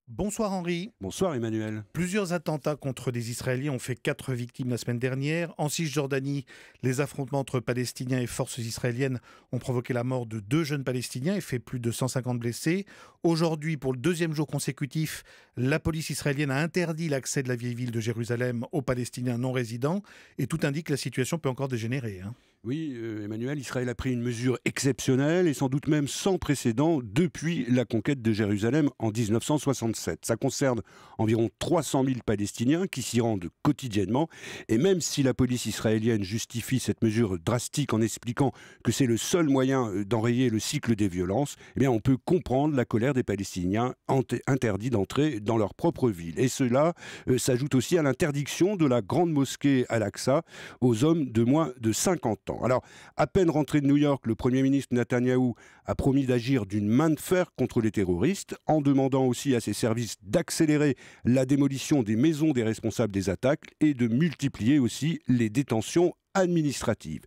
Bonsoir Henri. Bonsoir Emmanuel. Plusieurs attentats contre des Israéliens ont fait 4 victimes la semaine dernière. En Cisjordanie, les affrontements entre Palestiniens et forces israéliennes ont provoqué la mort de 2 jeunes Palestiniens et fait plus de 150 blessés. Aujourd'hui, pour le 2e jour consécutif, la police israélienne a interdit l'accès de la vieille ville de Jérusalem aux Palestiniens non résidents et tout indique que la situation peut encore dégénérer. Oui, Emmanuel, Israël a pris une mesure exceptionnelle et sans doute même sans précédent depuis la conquête de Jérusalem en 1967. Ça concerne environ 300 000 Palestiniens qui s'y rendent quotidiennement. Et même si la police israélienne justifie cette mesure drastique en expliquant que c'est le seul moyen d'enrayer le cycle des violences, eh bien on peut comprendre la colère des Palestiniens interdits d'entrer dans leur propre ville. Et cela s'ajoute aussi à l'interdiction de la grande mosquée Al-Aqsa aux hommes de moins de 50 ans. Alors, à peine rentré de New York, le Premier ministre Netanyahou a promis d'agir d'une main de fer contre les terroristes, en demandant aussi à ses services d'accélérer la démolition des maisons des responsables des attaques et de multiplier aussi les détentions administratives.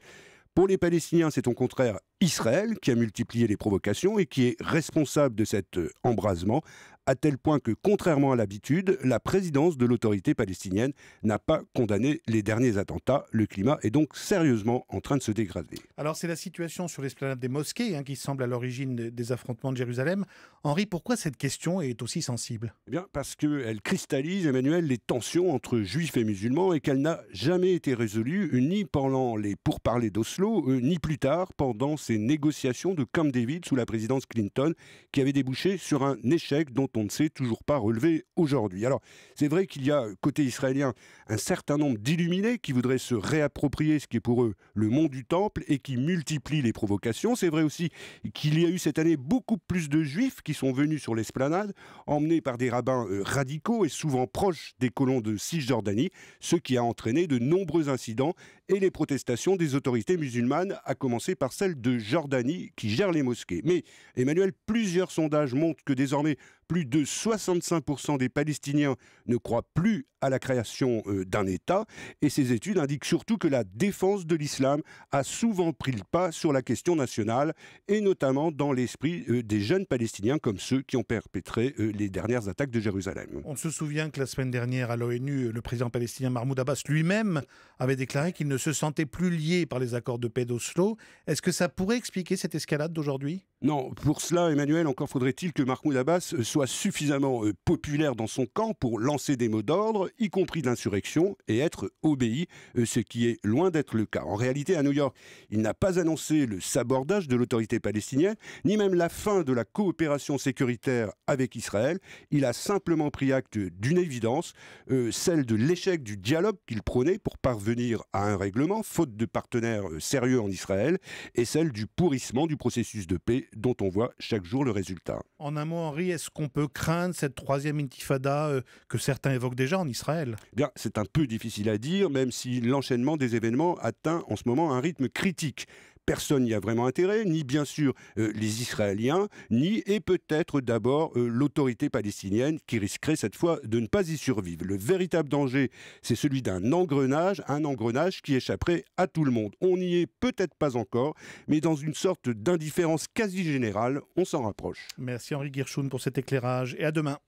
Pour les Palestiniens, c'est au contraire Israël qui a multiplié les provocations et qui est responsable de cet embrasement, à tel point que, contrairement à l'habitude, la présidence de l'autorité palestinienne n'a pas condamné les derniers attentats. Le climat est donc sérieusement en train de se dégrader. Alors c'est la situation sur l'esplanade des mosquées qui semble à l'origine des affrontements de Jérusalem. Henri, pourquoi cette question est aussi sensible ? Eh bien, parce qu'elle cristallise, Emmanuel, les tensions entre juifs et musulmans et qu'elle n'a jamais été résolue, ni pendant les pourparlers d'Oslo, ni plus tard pendant ces négociations de Camp David sous la présidence Clinton, qui avaient débouché sur un échec dont on ne sait toujours pas relever aujourd'hui. Alors, c'est vrai qu'il y a, côté israélien, un certain nombre d'illuminés qui voudraient se réapproprier ce qui est pour eux le mont du Temple et qui multiplient les provocations. C'est vrai aussi qu'il y a eu cette année beaucoup plus de juifs qui sont venus sur l'esplanade, emmenés par des rabbins radicaux et souvent proches des colons de Cisjordanie, ce qui a entraîné de nombreux incidents et les protestations des autorités musulmanes, à commencer par celle de Jordanie qui gère les mosquées. Mais, Emmanuel, plusieurs sondages montrent que désormais, plus de 65% des Palestiniens ne croient plus à la création d'un État. Et ces études indiquent surtout que la défense de l'islam a souvent pris le pas sur la question nationale, et notamment dans l'esprit des jeunes Palestiniens comme ceux qui ont perpétré les dernières attaques de Jérusalem. On se souvient que la semaine dernière à l'ONU, le président palestinien Mahmoud Abbas lui-même avait déclaré qu'il ne se sentait plus lié par les accords de paix d'Oslo. Est-ce que ça pourrait expliquer cette escalade d'aujourd'hui ? Non, pour cela, Emmanuel, encore faudrait-il que Mahmoud Abbas soit suffisamment populaire dans son camp pour lancer des mots d'ordre, y compris d'insurrection, et être obéi, ce qui est loin d'être le cas. En réalité, à New York, il n'a pas annoncé le sabordage de l'autorité palestinienne, ni même la fin de la coopération sécuritaire avec Israël. Il a simplement pris acte d'une évidence, celle de l'échec du dialogue qu'il prônait pour parvenir à un règlement, faute de partenaires sérieux en Israël, et celle du pourrissement du processus de paix dont on voit chaque jour le résultat. En un mot, Henri, est-ce qu'on peut craindre cette 3e intifada que certains évoquent déjà en Israël ? Bien, c'est un peu difficile à dire, même si l'enchaînement des événements atteint en ce moment un rythme critique. Personne n'y a vraiment intérêt, ni bien sûr les Israéliens, ni et peut-être d'abord l'autorité palestinienne qui risquerait cette fois de ne pas y survivre. Le véritable danger, c'est celui d'un engrenage, un engrenage qui échapperait à tout le monde. On n'y est peut-être pas encore, mais dans une sorte d'indifférence quasi générale, on s'en rapproche. Merci Henri Guirchoun pour cet éclairage et à demain.